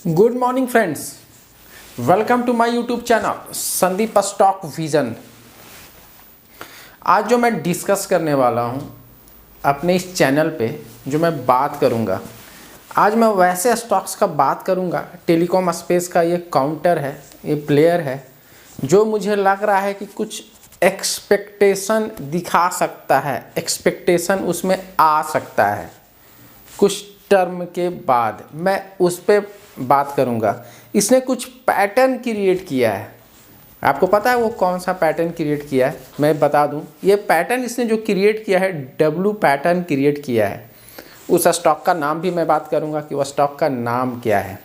Good morning friends, welcome to my YouTube channel Sandeep stock vision. आज जो मैं discuss करने वाला हूं अपने इस चैनल पे, जो मैं बात करूंगा, आज मैं वैसे स्टॉक्स का बात करूंगा। टेलीकॉम स्पेस का ये काउंटर है, ये प्लेयर है जो मुझे लग रहा है कि कुछ एक्सपेक्टेशन दिखा सकता है, एक्सपेक्टेशन उसमें आ सकता है कुछ टर्म के बाद। मैं उस पर बात करूंगा। इसने कुछ पैटर्न क्रिएट किया है, आपको पता है वो कौन सा पैटर्न क्रिएट किया है? मैं बता दूं, ये पैटर्न इसने जो क्रिएट किया है, डब्ल्यू पैटर्न क्रिएट किया है। उस स्टॉक का नाम भी मैं बात करूंगा कि वो स्टॉक का नाम क्या है।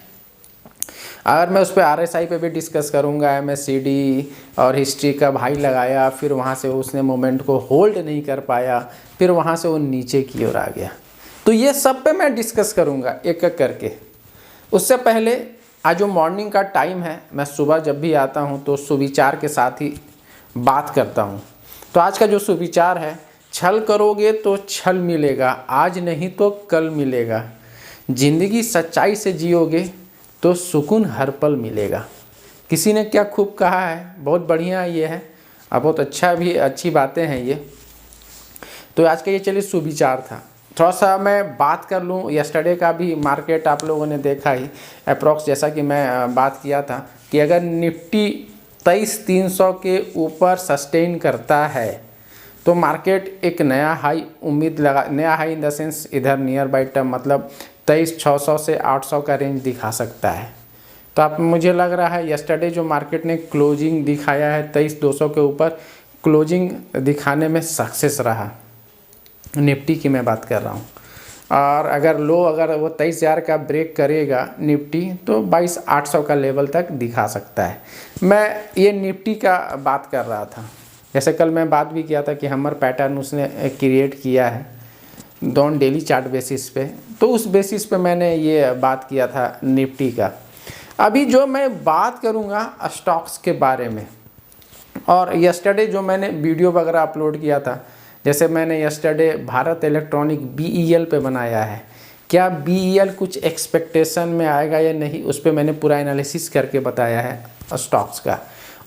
अगर मैं उस पर RSI पे भी डिस्कस करूंगा, MACD और हिस्ट्री का भाई लगाया, फिर वहाँ से उसने मोमेंट को होल्ड नहीं कर पाया, फिर वहाँ से वो नीचे की ओर आ गया। तो ये सब पे मैं डिस्कस करूंगा एक एक करके। उससे पहले आज जो मॉर्निंग का टाइम है, मैं सुबह जब भी आता हूँ तो सुविचार के साथ ही बात करता हूँ। तो आज का जो सुविचार है, छल करोगे तो छल मिलेगा, आज नहीं तो कल मिलेगा। जिंदगी सच्चाई से जियोगे तो सुकून हर पल मिलेगा। किसी ने क्या खूब कहा है, बहुत बढ़िया ये है और बहुत अच्छा भी, अच्छी बातें हैं ये। तो आज का ये चलिए सुविचार था। थोड़ा सा मैं बात कर लूँ यस्टरडे का भी। मार्केट आप लोगों ने देखा ही अप्रॉक्स, जैसा कि मैं बात किया था कि अगर निफ्टी 23,300 के ऊपर सस्टेन करता है तो मार्केट एक नया हाई उम्मीद लगा, नया हाई इन द सेंस इधर नियर बाई टर्म, मतलब 23,600 से 800 का रेंज दिखा सकता है। तो आप, मुझे लग रहा है यस्टरडे जो मार्केट ने क्लोजिंग दिखाया है 23,200 के ऊपर, क्लोजिंग दिखाने में सक्सेस रहा। निफ्टी की मैं बात कर रहा हूँ। और अगर लो, अगर वो 23,000 का ब्रेक करेगा निफ्टी तो 22,800 का लेवल तक दिखा सकता है। मैं ये निफ्टी का बात कर रहा था। जैसे कल मैं बात भी किया था कि हमर पैटर्न उसने क्रिएट किया है डॉन डेली चार्ट बेसिस पे, तो उस बेसिस पे मैंने ये बात किया था निफ्टी का। अभी जो मैं बात करूँगा स्टॉक्स के बारे में, और यस्टरडे जो मैंने वीडियो वगैरह अपलोड किया था, जैसे मैंने यस्टरडे भारत इलेक्ट्रॉनिक BEL पे बनाया है, क्या BEL कुछ एक्सपेक्टेशन में आएगा या नहीं, उस पर मैंने पूरा एनालिसिस करके बताया है स्टॉक्स का।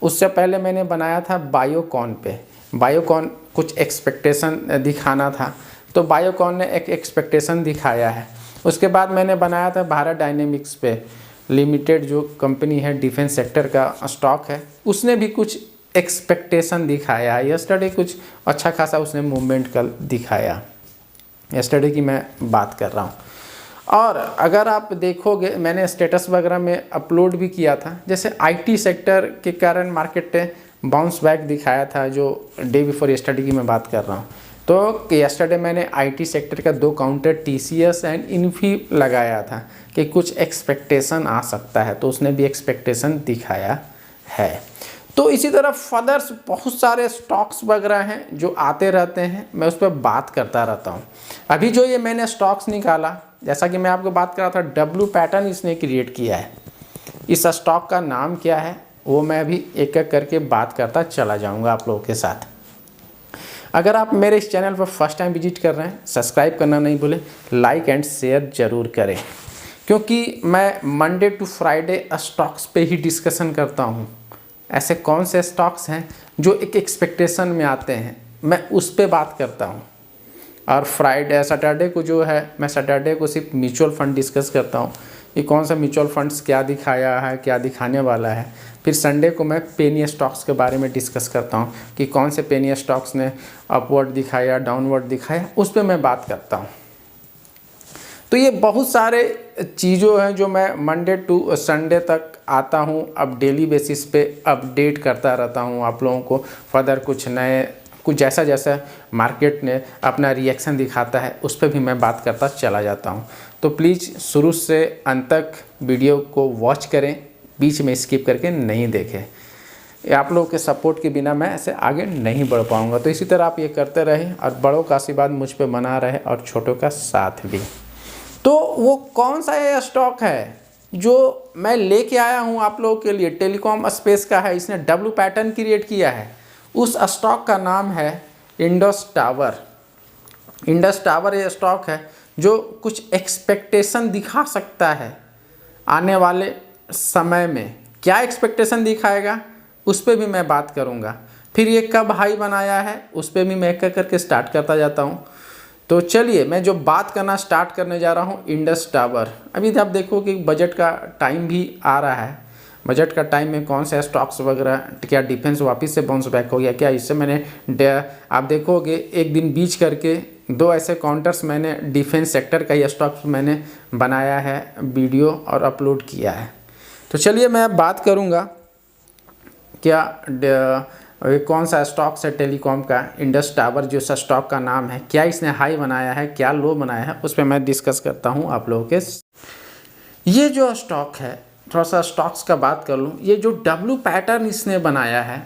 उससे पहले मैंने बनाया था बायोकॉन पे। बायोकॉन कुछ एक्सपेक्टेशन दिखाना था, तो बायोकॉन ने एक एक्सपेक्टेशन दिखाया है। उसके बाद मैंने बनाया था भारत डायनेमिक्स पे लिमिटेड, जो कंपनी है डिफेंस सेक्टर का स्टॉक है, उसने भी कुछ एक्सपेक्टेशन दिखाया है। यस्टरडे कुछ अच्छा खासा उसने मूवमेंट कल दिखाया। यस्टरडे की मैं बात कर रहा हूँ। और अगर आप देखोगे, मैंने स्टेटस वगैरह में अपलोड भी किया था, जैसे IT सेक्टर के कारण मार्केट ने बाउंस बैक दिखाया था, जो डे बिफोर यस्टरडे की मैं बात कर रहा हूँ। तो यस्टरडे मैंने IT सेक्टर का 2 काउंटर TCS एंड इन्फी लगाया था कि कुछ एक्सपेक्टेशन आ सकता है, तो उसने भी एक्सपेक्टेशन दिखाया है। तो इसी तरह फर्दर्स बहुत सारे स्टॉक्स वगैरह हैं जो आते रहते हैं, मैं उस पर बात करता रहता हूँ। अभी जो ये मैंने स्टॉक्स निकाला, जैसा कि मैं आपको बात कर रहा था, डब्ल्यू पैटर्न इसने क्रिएट किया है। इस स्टॉक का नाम क्या है वो मैं अभी एक एक करके बात करता चला जाऊँगा आप लोगों के साथ। अगर आप मेरे इस चैनल पर फर्स्ट टाइम विजिट कर रहे हैं, सब्सक्राइब करना नहीं भूलें, लाइक एंड शेयर ज़रूर करें, क्योंकि मैं मंडे टू फ्राइडे स्टॉक्स पे ही डिस्कशन करता हूँ। ऐसे कौन से स्टॉक्स हैं जो एक एक्सपेक्टेशन में आते हैं, मैं उस पे बात करता हूँ। और फ्राइडे सैटरडे को जो है, मैं सैटरडे को सिर्फ म्यूचुअल फंड डिस्कस करता हूँ कि कौन सा म्यूचुअल फंड्स क्या दिखाया है, क्या दिखाने वाला है। फिर संडे को मैं पेनी स्टॉक्स के बारे में डिस्कस करता हूँ कि कौन से पेनी स्टॉक्स ने अपवर्ड दिखाया, डाउनवर्ड दिखाया, उस पर मैं बात करता हूँ। तो ये बहुत सारे चीज़ों हैं जो मैं मंडे टू संडे तक आता हूँ, अब डेली बेसिस पे अपडेट करता रहता हूँ आप लोगों को। फर्दर कुछ नए, कुछ जैसा जैसा मार्केट ने अपना रिएक्शन दिखाता है, उस पर भी मैं बात करता चला जाता हूँ। तो प्लीज़ शुरू से अंत तक वीडियो को वॉच करें, बीच में स्किप करके नहीं देखें। आप लोगों के सपोर्ट के बिना मैं ऐसे आगे नहीं बढ़ पाऊँगा। तो इसी तरह आप ये करते रहें और बड़ों का आशीर्वाद मुझ पर बना रहे और छोटों का साथ भी। तो वो कौन सा ये स्टॉक है जो मैं लेके आया हूँ आप लोगों के लिए, टेलीकॉम स्पेस का है, इसने डब्ल्यू पैटर्न क्रिएट किया है। उस स्टॉक का नाम है इंडस टावर। इंडस टावर ये स्टॉक है जो कुछ एक्सपेक्टेशन दिखा सकता है आने वाले समय में क्या एक्सपेक्टेशन दिखाएगा उस पर भी मैं बात करूँगा। फिर ये कब हाई बनाया है उस पर भी मैं एक करके स्टार्ट करता जाता हूँ। तो चलिए मैं जो बात करना स्टार्ट करने जा रहा हूँ इंडस टावर। अभी आप देखो कि बजट का टाइम भी आ रहा है। बजट का टाइम में कौन से स्टॉक्स वगैरह, क्या डिफेंस वापस से बाउंस बैक हो गया क्या, इससे मैंने आप देखोगे एक दिन बीच करके 2 ऐसे काउंटर्स मैंने डिफेंस सेक्टर का ही स्टॉक्स मैंने बनाया है वीडियो और अपलोड किया है। तो चलिए मैं बात करूँगा क्या कौन सा स्टॉक्स है टेलीकॉम का, इंडस टावर जो सा स्टॉक का नाम है, क्या इसने हाई बनाया है क्या लो बनाया है, उस पर मैं डिस्कस करता हूँ आप लोगों के। ये जो स्टॉक है, थोड़ा सा स्टॉक्स का बात कर लूँ, ये जो डब्लू पैटर्न इसने बनाया है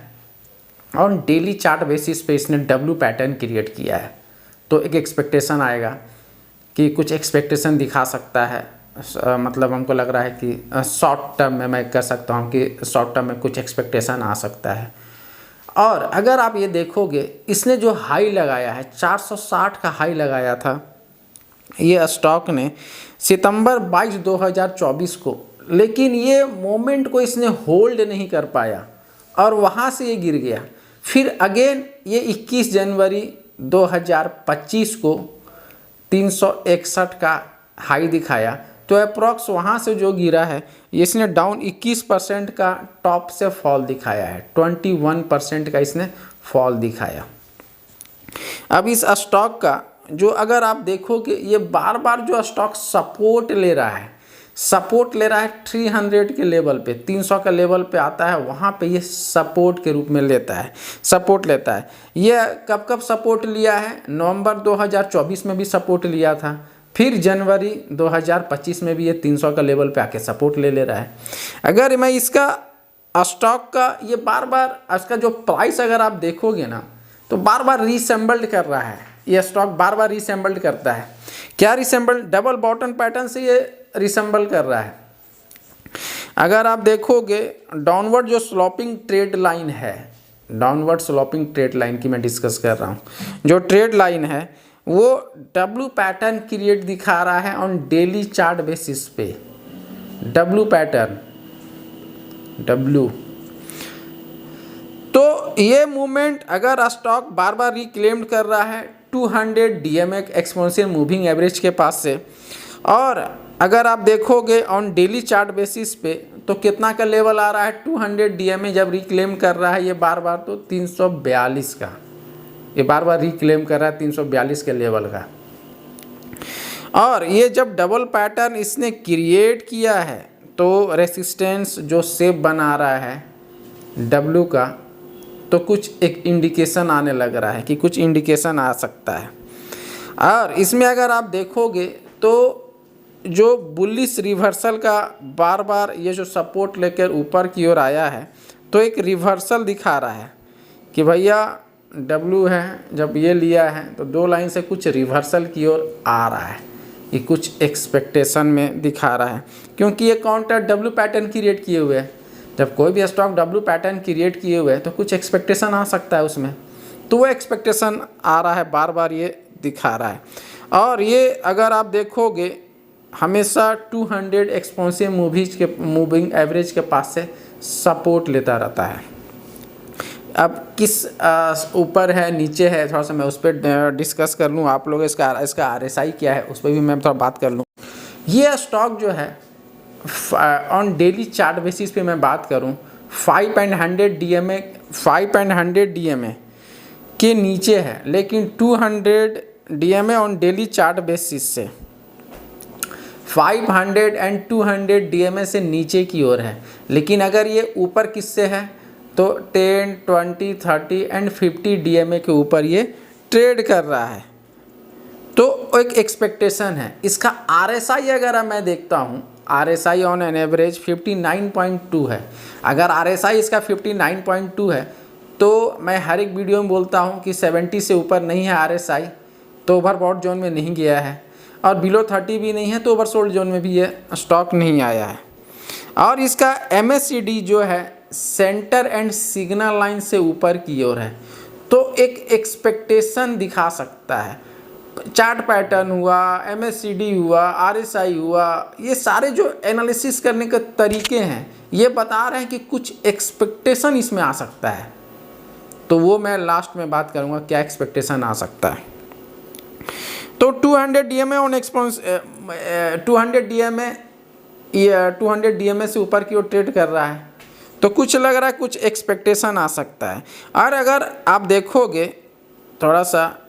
और डेली चार्ट बेसिस पे इसने डब्लू पैटर्न क्रिएट किया है, तो एक एक्सपेक्टेशन आएगा कि कुछ एक्सपेक्टेशन दिखा सकता है। मतलब हमको लग रहा है कि शॉर्ट टर्म में मैं कह सकता हूँ कि शॉर्ट टर्म में कुछ एक्सपेक्टेशन आ सकता है। और अगर आप ये देखोगे इसने जो हाई लगाया है 460 का हाई लगाया था ये स्टॉक ने सितंबर 22 2024 को, लेकिन ये मोमेंट को इसने होल्ड नहीं कर पाया और वहाँ से ये गिर गया। फिर अगेन ये 21 जनवरी 2025 को 361 का हाई दिखाया, तो अप्रॉक्स वहाँ से जो गिरा है इसने डाउन 21% का टॉप से फॉल दिखाया है, 21% का इसने फॉल दिखाया। अब इस स्टॉक का जो अगर आप देखोगे ये बार बार जो स्टॉक सपोर्ट ले रहा है 300 के लेवल पे, 300 का लेवल पे आता है, वहाँ पे ये सपोर्ट के रूप में सपोर्ट लेता है। ये कब कब सपोर्ट लिया है, नवंबर 2024 में भी सपोर्ट लिया था, फिर जनवरी 2025 में भी ये 300 का लेवल पे आके सपोर्ट ले रहा है। अगर मैं इसका स्टॉक का ये बार बार इसका जो प्राइस अगर आप देखोगे ना तो बार बार रीसेंबल्ड कर रहा है, ये स्टॉक बार बार रीसेंबल्ड करता है। क्या रीसेंबल्ड, डबल बॉटम पैटर्न से ये रिसेंबल कर रहा है। अगर आप देखोगे डाउनवर्ड जो स्लोपिंग ट्रेड लाइन है, डाउनवर्ड स्लोपिंग ट्रेड लाइन की मैं डिस्कस कर रहा हूँ, जो ट्रेड लाइन है वो डब्लू पैटर्न क्रिएट दिखा रहा है ऑन डेली चार्ट बेसिस पे, डब्लू पैटर्न डब्लू। तो ये मूवमेंट अगर स्टॉक बार बार रिक्लेम्ड कर रहा है 200 DMA एक्सपोनेंशियल मूविंग एवरेज के पास से, और अगर आप देखोगे ऑन डेली चार्ट बेसिस पे तो कितना का लेवल आ रहा है 200 DMA जब रिक्लेम कर रहा है ये बार बार, तो 342 का ये बार बार रिक्लेम कर रहा है 342 के लेवल का। और ये जब डबल पैटर्न इसने क्रिएट किया है तो रेसिस्टेंस जो शेप बना रहा है डब्लू का, तो कुछ एक इंडिकेशन आने लग रहा है कि कुछ इंडिकेशन आ सकता है। और इसमें अगर आप देखोगे तो जो बुलिश रिवर्सल का बार बार ये जो सपोर्ट लेकर ऊपर की ओर आया है तो एक रिवर्सल दिखा रहा है कि भैया डब्लू है, जब ये लिया है तो 2 लाइन से कुछ रिवर्सल की ओर आ रहा है, ये कुछ एक्सपेक्टेशन में दिखा रहा है, क्योंकि ये काउंटर डब्लू पैटर्न क्रिएट किए हुए है। जब कोई भी स्टॉक डब्लू पैटर्न क्रिएट किए हुए है तो कुछ एक्सपेक्टेशन आ सकता है उसमें, तो वो एक्सपेक्टेशन आ रहा है, बार बार ये दिखा रहा है। और ये अगर आप देखोगे हमेशा 200 एक्सपोनेंशियल मूविंग एवरेज के पास से सपोर्ट लेता रहता है। अब किस ऊपर है नीचे है थोड़ा सा मैं उस पर डिस्कस कर लूँ, आप लोग इसका RSI क्या है उस पर भी मैं थोड़ा बात कर लूँ। ये स्टॉक जो है ऑन डेली चार्ट बेसिस पे मैं बात करूँ 500 DMA के नीचे है, लेकिन 200 DMA on daily chart basis से 500 एंड 200 DMA से नीचे की ओर है। लेकिन अगर ये ऊपर किससे है तो 10, 20, 30 एंड 50 DMA के ऊपर ये ट्रेड कर रहा है, तो एक एक्सपेक्टेशन है। इसका RSI अगर मैं देखता हूँ, RSI ऑन एन एवरेज 59.2 है। अगर RSI इसका 59.2 है तो मैं हर एक वीडियो में बोलता हूँ कि 70 से ऊपर नहीं है RSI तो ओवरबॉट जोन में नहीं गया है, और बिलो 30 भी नहीं है तो ओवरसोल्ड जोन में भी ये स्टॉक नहीं आया है। और इसका MACD जो है सेंटर एंड सिग्नल लाइन से ऊपर की ओर है, तो एक एक्सपेक्टेशन दिखा सकता है। चार्ट पैटर्न हुआ, MACD हुआ, RSI हुआ, ये सारे जो एनालिसिस करने के तरीके हैं ये बता रहे हैं कि कुछ एक्सपेक्टेशन इसमें आ सकता है। तो वो मैं लास्ट में बात करूँगा क्या एक्सपेक्टेशन आ सकता है। तो 200 DMA ऑन एक्सपोनेंस 200 DMA से ऊपर की ओर ट्रेड कर रहा है, तो कुछ लग रहा है कुछ एक्सपेक्टेशन आ सकता है। और अगर आप देखोगे थोड़ा सा,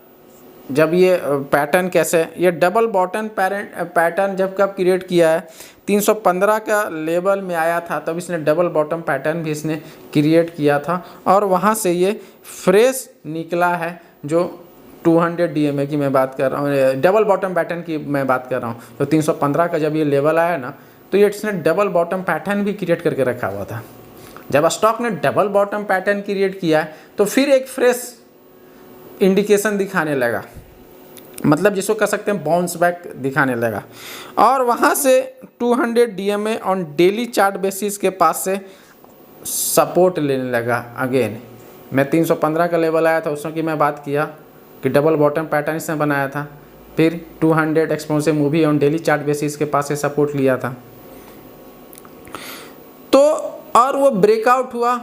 जब ये पैटर्न कैसे, ये डबल बॉटम पैटर्न जब कब क्रिएट किया है, 315 का लेवल में आया था तब इसने डबल बॉटम पैटर्न भी इसने क्रिएट किया था और वहाँ से ये फ्रेश निकला है। जो 200 DMA की मैं बात कर रहा हूँ, डबल बॉटम पैटर्न की मैं बात कर रहा हूँ, तो 315 का जब ये लेवल आया ना, तो ये इसने डबल बॉटम पैटर्न भी क्रिएट करके रखा हुआ था। जब स्टॉक ने डबल बॉटम पैटर्न क्रिएट किया है तो फिर एक फ्रेश इंडिकेशन दिखाने लगा, मतलब जिसको कह सकते हैं बाउंस बैक दिखाने लगा। और वहाँ से 200 DMA on daily chart basis के पास से सपोर्ट लेने लगा अगेन। मैं 315 का लेवल आया था उसमें की मैं बात किया कि डबल बॉटम पैटर्न इसने बनाया था, फिर 200 exponential movie on daily chart basis के पास से सपोर्ट लिया था, तो और वो ब्रेकआउट हुआ।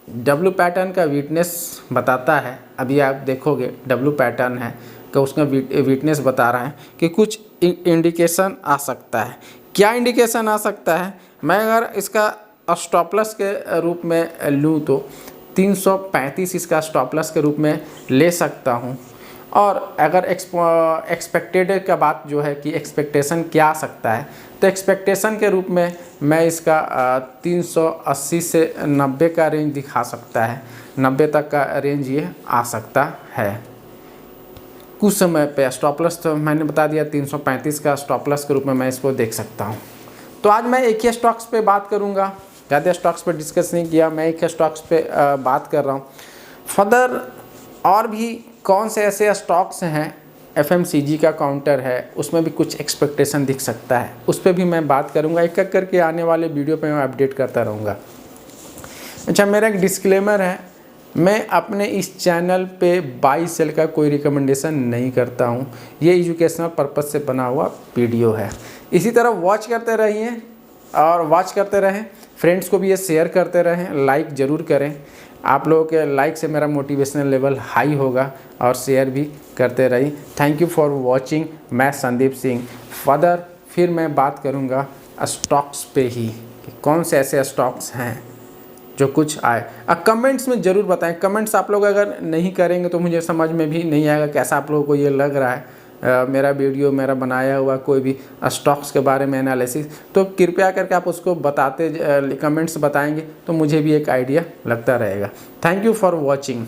डब्ल्यू पैटर्न का वीकनेस बताता है, अभी आप देखोगे डब्ल्यू पैटर्न है कि उसका वीकनेस बता रहा है कि कुछ इंडिकेशन आ सकता है। क्या इंडिकेशन आ सकता है, मैं अगर इसका स्टॉप लॉस के रूप में लूँ तो 335 इसका स्टॉप लॉस के रूप में ले सकता हूँ। और अगर एक्सपेक्टेड का बात जो है कि एक्सपेक्टेशन क्या आ सकता है, तो एक्सपेक्टेशन के रूप में मैं इसका 380 से 90 का रेंज दिखा सकता है, 90 तक का रेंज ये आ सकता है। कुछ समय पे स्टॉप लॉस तो मैंने बता दिया 335 का स्टॉप लॉस के रूप में मैं इसको देख सकता हूँ। तो आज मैं एक ही स्टॉक्स पे बात करूँगा, ज़्यादा स्टॉक्स पे डिस्कस नहीं किया, मैं एक ही स्टॉक्स पे बात कर रहा हूँ। फर्दर और भी कौन से ऐसे स्टॉक्स हैं, FMCG का काउंटर है उसमें भी कुछ एक्सपेक्टेशन दिख सकता है, उस पर भी मैं बात करूँगा। एक एक करके आने वाले वीडियो पे मैं अपडेट करता रहूँगा। अच्छा, मेरा एक डिस्क्लेमर है, मैं अपने इस चैनल पे बाई सेल का कोई रिकमेंडेशन नहीं करता हूँ, ये एजुकेशनल पर्पज़ से बना हुआ वीडियो है। इसी तरह वॉच करते रहिए और वॉच करते रहें, फ्रेंड्स को भी ये शेयर करते रहें, लाइक ज़रूर करें। आप लोगों के लाइक से मेरा मोटिवेशनल लेवल हाई होगा और शेयर भी करते रहिए। Thank you for watching. मैं संदीप सिंह। फर्दर फिर मैं बात करूँगा स्टॉक्स पे ही कि कौन से ऐसे स्टॉक्स हैं जो कुछ आए। कमेंट्स में ज़रूर बताएं। कमेंट्स आप लोग अगर नहीं करेंगे तो मुझे समझ में भी नहीं आएगा कैसा आप लोगों को ये लग रहा है मेरा वीडियो, मेरा बनाया हुआ कोई भी स्टॉक्स के बारे में एनालिसिस। तो कृपया करके आप उसको बताते कमेंट्स बताएंगे तो मुझे भी एक आइडिया लगता रहेगा। Thank you for watching.